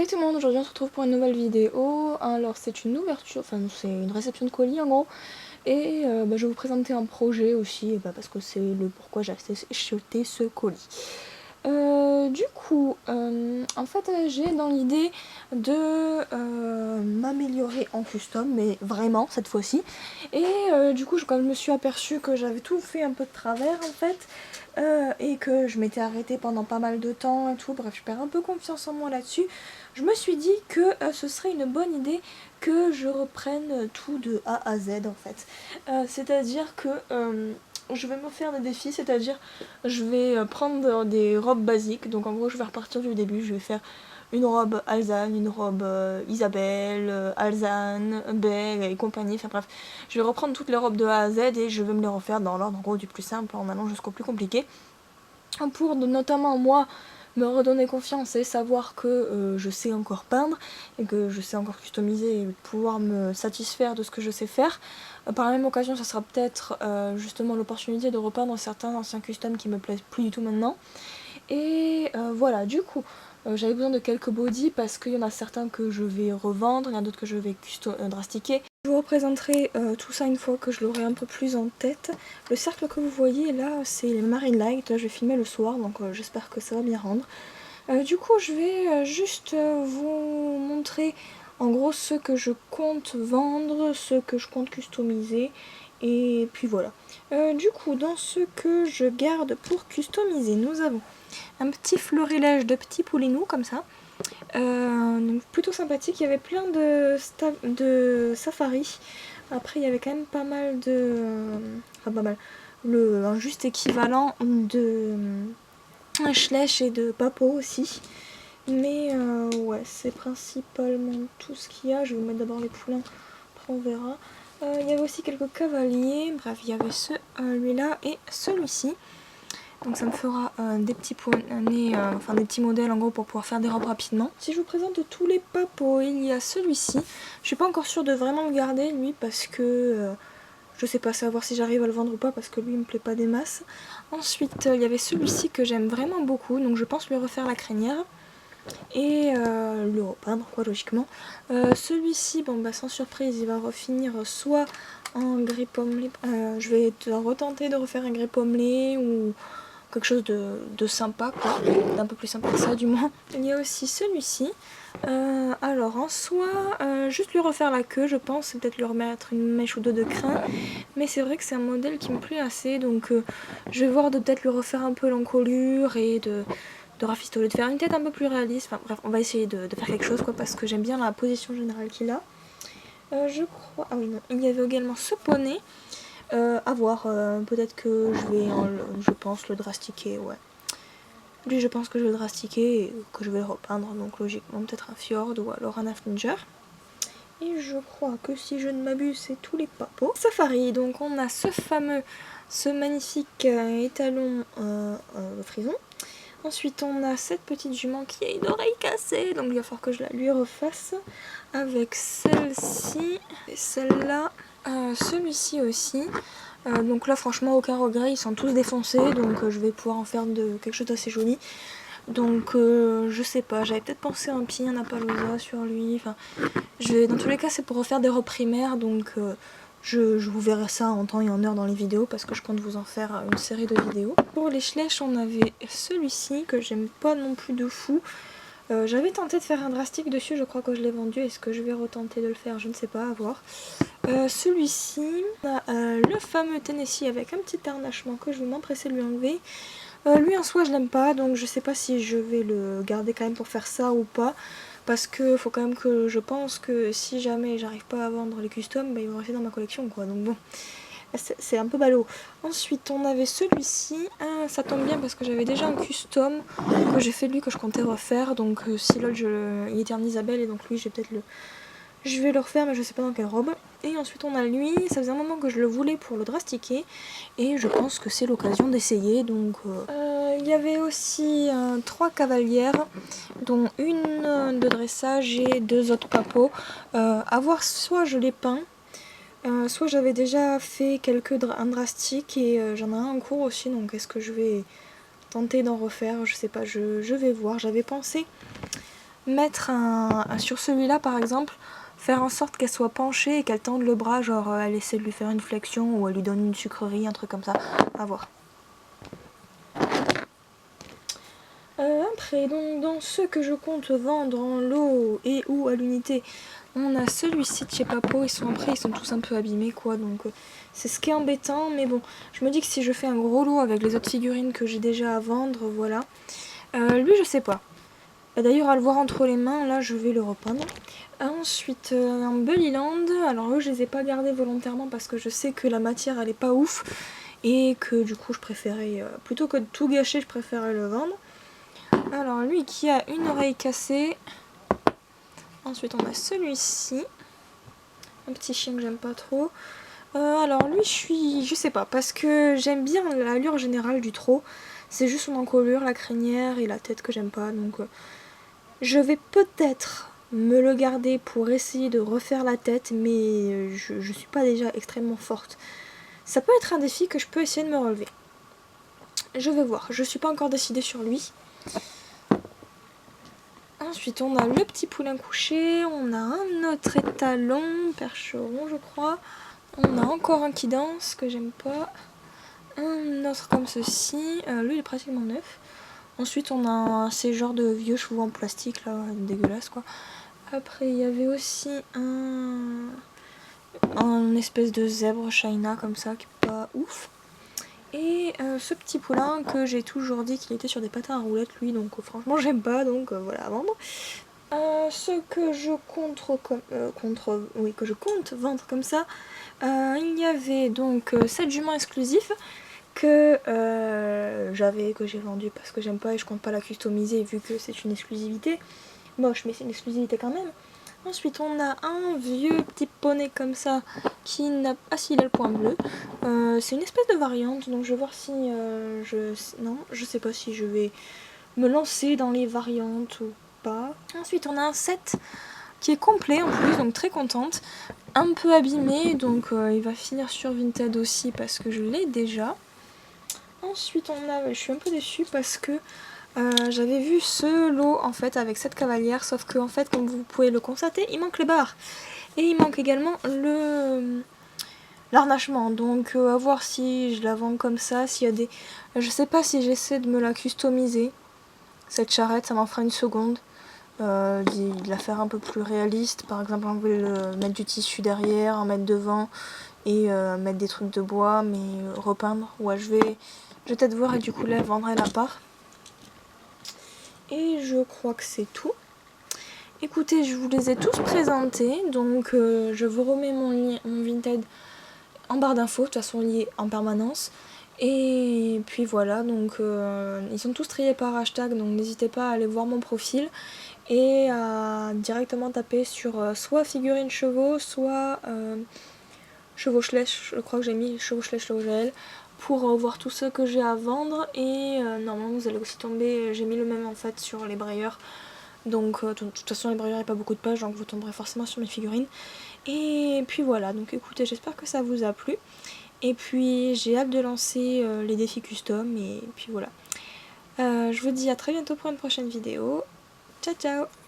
Salut tout le monde, aujourd'hui on se retrouve pour une nouvelle vidéo. Alors c'est une ouverture, enfin c'est une réception de colis en gros. Et je vais vous présenter un projet aussi, parce que c'est le pourquoi j'ai acheté ce colis. En fait j'ai dans l'idée de m'améliorer en custom, mais vraiment cette fois-ci. Et quand je me suis aperçue que j'avais tout fait un peu de travers en fait, et que je m'étais arrêtée pendant pas mal de temps et tout, bref je perds un peu confiance en moi là-dessus, je me suis dit que ce serait une bonne idée que je reprenne tout de A à Z en fait. C'est-à-dire que je vais me faire des défis, c'est-à-dire je vais prendre des robes basiques, donc en gros je vais repartir du début, je vais faire une robe Alzane, une robe Isabelle, Alzane, Belle et compagnie, enfin bref, je vais reprendre toutes les robes de A à Z et je vais me les refaire dans l'ordre en gros du plus simple en allant jusqu'au plus compliqué, pour notamment moi me redonner confiance et savoir que je sais encore peindre et que je sais encore customiser et pouvoir me satisfaire de ce que je sais faire. Par la même occasion, ça sera peut-être justement l'opportunité de repeindre certains anciens customs qui me plaisent plus du tout maintenant. Et voilà, j'avais besoin de quelques bodys parce qu'il y en a certains que je vais revendre, il y en a d'autres que je vais drastiquer. Je vous représenterai tout ça une fois que je l'aurai un peu plus en tête. Le cercle que vous voyez là, c'est les Marine Light. Là, je vais filmer le soir, donc j'espère que ça va bien rendre. Je vais juste vous montrer en gros ce que je compte vendre, ce que je compte customiser. Et puis voilà. Dans ce que je garde pour customiser, nous avons un petit florilège de petits poulinous comme ça. Donc plutôt sympathique, il y avait plein de safari. Après il y avait quand même pas mal de... pas mal. Un juste équivalent de Schleich et de Papo aussi. Mais ouais, c'est principalement tout ce qu'il y a. Je vais vous mettre d'abord les poulains, après on verra. Il y avait aussi quelques cavaliers. Bref, il y avait celui-là et celui-ci. Donc ça me fera des petits poneys, des petits modèles en gros pour pouvoir faire des robes rapidement. Si je vous présente tous les papos, il y a celui-ci. Je suis pas encore sûre de vraiment le garder lui parce que je sais pas savoir si j'arrive à le vendre ou pas parce que lui il me plaît pas des masses. Ensuite il y avait celui-ci que j'aime vraiment beaucoup, donc je pense lui refaire la crinière. Et le repeindre quoi logiquement. Celui-ci, sans surprise, il va refinir soit en gris pommelé. Je vais retenter de refaire un gris pommelé ou quelque chose de sympa quoi, d'un peu plus sympa que ça du moins. Il y a aussi celui-ci. Alors en soi, juste lui refaire la queue je pense, peut-être lui remettre une mèche ou deux de crin, mais c'est vrai que c'est un modèle qui me plaît assez, donc je vais voir de peut-être lui refaire un peu l'encolure et de rafistoler, de faire une tête un peu plus réaliste. Enfin bref, on va essayer de faire quelque chose quoi, parce que j'aime bien la position générale qu'il a. Je crois... Ah oui non, il y avait également ce poney. À voir, peut-être que je vais, je pense, le drastiquer, ouais. Lui, je pense que je vais le drastiquer et que je vais le repeindre, donc logiquement peut-être un fjord ou alors un Hafninger. Et je crois que si je ne m'abuse, c'est tous les papos. Safari, donc on a ce magnifique étalon frison. Ensuite, on a cette petite jument qui a une oreille cassée, donc il va falloir que je la lui refasse. Avec celle-ci et celle-là. Celui-ci aussi. Donc là, franchement, aucun regret, ils sont tous défoncés, donc je vais pouvoir en faire quelque chose d'assez joli. Donc, je sais pas, j'avais peut-être pensé à un pied, un Appaloosa sur lui. Enfin, dans tous les cas, c'est pour refaire des robes primaires, donc je vous verrai ça en temps et en heure dans les vidéos parce que je compte vous en faire une série de vidéos. Pour les Schleich, on avait celui-ci que j'aime pas non plus de fou. J'avais tenté de faire un drastique dessus, je crois que je l'ai vendu. Est-ce que je vais retenter de le faire? Je ne sais pas, à voir. Celui-ci, on a le fameux Tennessee avec un petit harnachement que je vais m'empresser de lui enlever. Lui en soi je l'aime pas, donc je sais pas si je vais le garder quand même pour faire ça ou pas. Parce que faut quand même que je pense que si jamais j'arrive pas à vendre les customs, ils vont rester dans ma collection quoi. Donc bon, c'est un peu ballot. Ensuite on avait celui-ci, ça tombe bien parce que j'avais déjà un custom que j'ai fait de lui que je comptais refaire. Donc si l'autre il était en Isabelle et donc lui je vais le refaire mais je sais pas dans quelle robe. Et ensuite on a lui, ça faisait un moment que je le voulais pour le drastiquer et je pense que c'est l'occasion d'essayer. Donc il y avait aussi 3 cavalières, dont une de dressage et 2 autres papots. À voir, soit je les peins, soit j'avais déjà fait un drastique et j'en ai un en cours aussi, donc est-ce que je vais tenter d'en refaire, je sais pas, je vais voir. J'avais pensé mettre sur celui-là par exemple, faire en sorte qu'elle soit penchée et qu'elle tende le bras, genre elle essaie de lui faire une flexion ou elle lui donne une sucrerie, un truc comme ça, à voir. Après, donc dans ceux que je compte vendre en lot et ou à l'unité, on a celui-ci de chez Papo, ils sont tous un peu abîmés quoi, donc c'est ce qui est embêtant, mais bon, je me dis que si je fais un gros lot avec les autres figurines que j'ai déjà à vendre, voilà. Lui je sais pas. D'ailleurs à le voir entre les mains, là je vais le repeindre. Ensuite un Bullyland, alors eux je les ai pas gardés volontairement parce que je sais que la matière elle est pas ouf, et que du coup je préférais, plutôt que de tout gâcher, je préférais le vendre. Alors lui qui a une oreille cassée. Ensuite on a celui-ci. Un petit chien que j'aime pas trop. Alors lui je sais pas, parce que j'aime bien l'allure générale du trot. C'est juste son encolure, la crinière et la tête que j'aime pas. Donc je vais peut-être me le garder pour essayer de refaire la tête, mais je suis pas déjà extrêmement forte. Ça peut être un défi que je peux essayer de me relever. Je vais voir, je suis pas encore décidée sur lui. Ensuite, on a le petit poulain couché, on a un autre étalon, percheron je crois. On a encore un qui danse, que j'aime pas. Un autre comme ceci, lui il est pratiquement neuf. Ensuite, on a ces genres de vieux chevaux en plastique, là, dégueulasse quoi. Après, il y avait aussi un espèce de zèbre China comme ça, qui est pas ouf. Et ce petit poulain que j'ai toujours dit qu'il était sur des patins à roulettes lui, donc franchement j'aime pas, donc voilà à vendre. Ce que je compte vendre comme ça, il y avait donc 7 juments exclusifs que j'ai vendu parce que j'aime pas et je compte pas la customiser vu que c'est une exclusivité. Moche mais c'est une exclusivité quand même. Ensuite on a un vieux petit poney comme ça qui n'a... Ah si, il a le point bleu. C'est une espèce de variante, donc je vais voir si Non, je sais pas si je vais me lancer dans les variantes ou pas. Ensuite on a un set qui est complet en plus, donc très contente. Un peu abîmé, donc il va finir sur Vinted aussi parce que je l'ai déjà. Ensuite je suis un peu déçue parce que j'avais vu ce lot en fait avec cette cavalière, sauf que en fait comme vous pouvez le constater, il manque les barres. Et il manque également l'harnachement, donc à voir si je la vends comme ça, s'il y a des... Je sais pas si j'essaie de me la customiser, cette charrette, ça m'en fera une seconde. De la faire un peu plus réaliste, par exemple mettre du tissu derrière, en mettre devant et mettre des trucs de bois, mais repeindre. Ouais, je vais peut-être voir et du coup là je vendrai la part. Et je crois que c'est tout. Écoutez, je vous les ai tous présentés, donc je vous remets mon Vinted en barre d'infos, de toute façon lié en permanence. Et puis voilà, donc ils sont tous triés par hashtag, donc n'hésitez pas à aller voir mon profil et à directement taper sur soit figurines chevaux, soit chevauchelèche, je crois que j'ai mis chevauchelèche pour voir tous ceux que j'ai à vendre. Et normalement vous allez aussi tomber, j'ai mis le même en fait sur les brayeurs. Donc de toute façon les brayeurs il n'y a pas beaucoup de pages, donc vous tomberez forcément sur mes figurines. Et puis voilà, donc écoutez, j'espère que ça vous a plu. Et puis j'ai hâte de lancer les défis custom, et puis voilà. Je vous dis à très bientôt pour une prochaine vidéo. Ciao ciao!